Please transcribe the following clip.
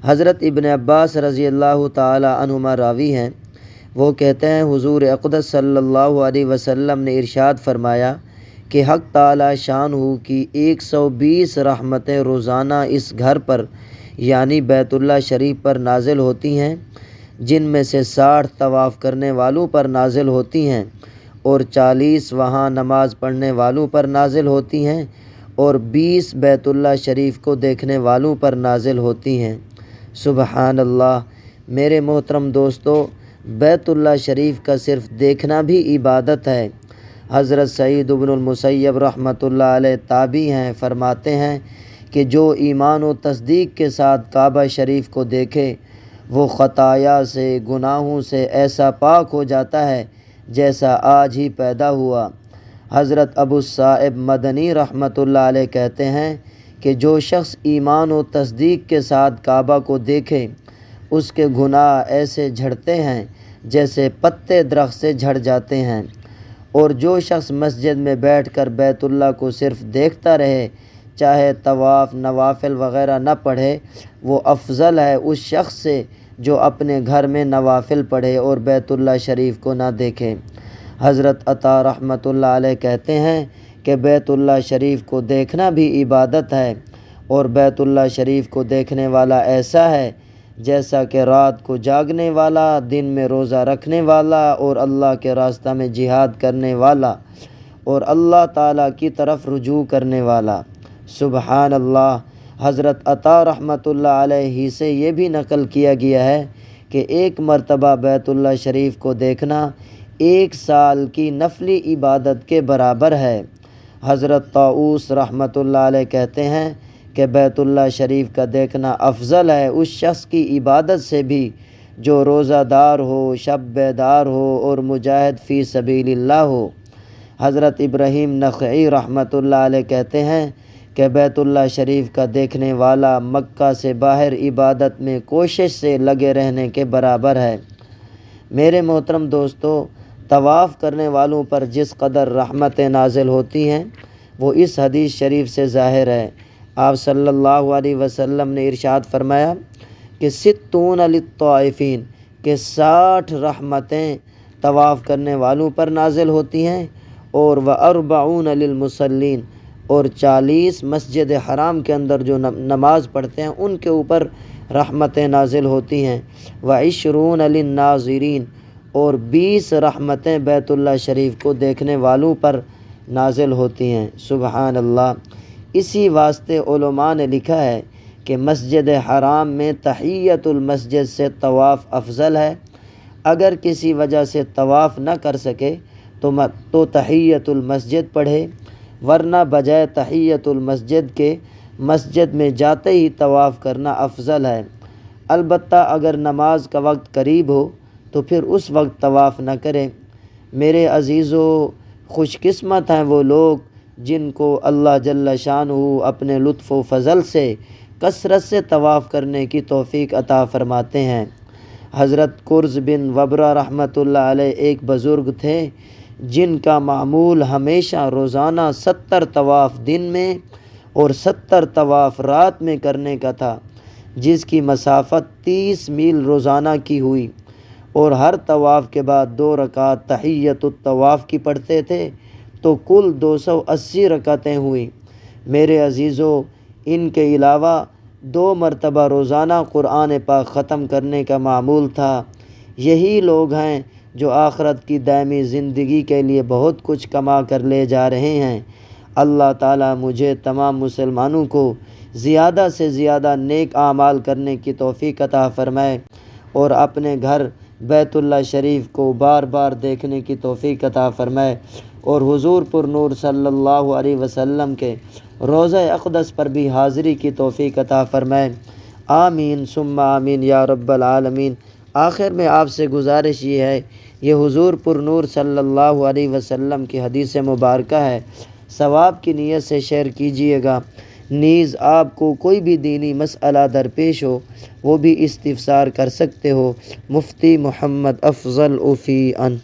حضرت ابن عباس رضی اللہ تعالی عنہما راوی ہیں، وہ کہتے ہیں حضور اقدس صلی اللہ علیہ وسلم نے ارشاد فرمایا کہ حق تعالی شانہ کی 120 رحمتیں روزانہ اس گھر پر یعنی بیت اللہ شریف پر نازل ہوتی ہیں، جن میں سے 60 طواف کرنے والوں پر نازل ہوتی ہیں اور 40 وہاں نماز پڑھنے والوں پر نازل ہوتی ہیں اور 20 بیت اللہ شریف کو دیکھنے والوں پر نازل ہوتی ہیں۔ سبحان اللہ۔ میرے محترم دوستو، بیت اللہ شریف کا صرف دیکھنا بھی عبادت ہے۔ حضرت سعید بن المسیب رحمۃ اللہ علیہ تابعی ہیں، فرماتے ہیں کہ جو ایمان و تصدیق کے ساتھ کعبہ شریف کو دیکھے وہ خطایا سے، گناہوں سے ایسا پاک ہو جاتا ہے جیسا آج ہی پیدا ہوا۔ حضرت ابو الصائب مدنی رحمۃ اللہ علیہ کہتے ہیں کہ جو شخص ایمان و تصدیق کے ساتھ کعبہ کو دیکھے اس کے گناہ ایسے جھڑتے ہیں جیسے پتے درخت سے جھڑ جاتے ہیں، اور جو شخص مسجد میں بیٹھ کر بیت اللہ کو صرف دیکھتا رہے، چاہے طواف نوافل وغیرہ نہ پڑھے، وہ افضل ہے اس شخص سے جو اپنے گھر میں نوافل پڑھے اور بیت اللہ شریف کو نہ دیکھے۔ حضرت عطا رحمۃ اللہ علیہ کہتے ہیں کہ بیت اللہ شریف کو دیکھنا بھی عبادت ہے، اور بیت اللہ شریف کو دیکھنے والا ایسا ہے جیسا کہ رات کو جاگنے والا، دن میں روزہ رکھنے والا اور اللہ کے راستہ میں جہاد کرنے والا اور اللہ تعالیٰ کی طرف رجوع کرنے والا۔ سبحان اللہ۔ حضرت عطا رحمۃ اللہ علیہ ہی سے یہ بھی نقل کیا گیا ہے کہ ایک مرتبہ بیت اللہ شریف کو دیکھنا 1 سال کی نفلی عبادت کے برابر ہے۔ حضرت طاؤس رحمۃ اللہ علیہ کہتے ہیں کہ بیت اللہ شریف کا دیکھنا افضل ہے اس شخص کی عبادت سے بھی جو روزہ دار ہو، شب بیدار ہو اور مجاہد فی سبیل اللہ ہو۔ حضرت ابراہیم نخعی رحمۃ اللہ علیہ کہتے ہیں کہ بیت اللہ شریف کا دیکھنے والا مکہ سے باہر عبادت میں کوشش سے لگے رہنے کے برابر ہے۔ میرے محترم دوستو، طواف کرنے والوں پر جس قدر رحمتیں نازل ہوتی ہیں وہ اس حدیث شریف سے ظاہر ہے۔ آپ صلی اللہ علیہ وسلم نے ارشاد فرمایا کہ 60 للطائفین، کہ 60 رحمتیں طواف کرنے والوں پر نازل ہوتی ہیں، اور 40 للمصلین، اور 40 مسجد حرام کے اندر جو نماز پڑھتے ہیں ان کے اوپر رحمتیں نازل ہوتی ہیں، 20 للناظرین، اور 20 رحمتیں بیت اللہ شریف کو دیکھنے والوں پر نازل ہوتی ہیں۔ سبحان اللہ۔ اسی واسطے علماء نے لکھا ہے کہ مسجد حرام میں تحیۃ المسجد سے طواف افضل ہے۔ اگر کسی وجہ سے طواف نہ کر سکے تو تحیۃ المسجد پڑھے، ورنہ بجائے تحیۃ المسجد کے مسجد میں جاتے ہی طواف کرنا افضل ہے۔ البتہ اگر نماز کا وقت قریب ہو تو پھر اس وقت طواف نہ کریں۔ میرے عزیزو، خوش قسمت ہیں وہ لوگ جن کو اللہ جل شانہ اپنے لطف و فضل سے کثرت سے طواف کرنے کی توفیق عطا فرماتے ہیں۔ حضرت کرز بن وبرہ رحمۃ اللہ علیہ ایک بزرگ تھے جن کا معمول ہمیشہ روزانہ 70 طواف دن میں اور 70 طواف رات میں کرنے کا تھا، جس کی مسافت 30 میل روزانہ کی ہوئی، اور ہر طواف کے بعد 2 رکعت تحیۃ الطواف کی پڑھتے تھے، تو کل 280 رکعتیں ہوئیں۔ میرے عزیزو، ان کے علاوہ 2 مرتبہ روزانہ قرآن پاک ختم کرنے کا معمول تھا۔ یہی لوگ ہیں جو آخرت کی دائمی زندگی کے لیے بہت کچھ کما کر لے جا رہے ہیں۔ اللہ تعالیٰ مجھے تمام مسلمانوں کو زیادہ سے زیادہ نیک اعمال کرنے کی توفیق عطا فرمائے، اور اپنے گھر بیت اللہ شریف کو بار بار دیکھنے کی توفیق عطا فرمائے، اور حضور پر نور صلی اللہ علیہ وسلم کے روضہ اقدس پر بھی حاضری کی توفیق عطا فرمائے۔ آمین ثم آمین یا رب العالمین۔ آخر میں آپ سے گزارش یہ ہے، یہ حضور پر نور صلی اللہ علیہ وسلم کی حدیث مبارکہ ہے، ثواب کی نیت سے شیئر کیجئے گا۔ نیز آپ کو کوئی بھی دینی مسئلہ درپیش ہو وہ بھی استفسار کر سکتے ہو۔ مفتی محمد افضل فی ان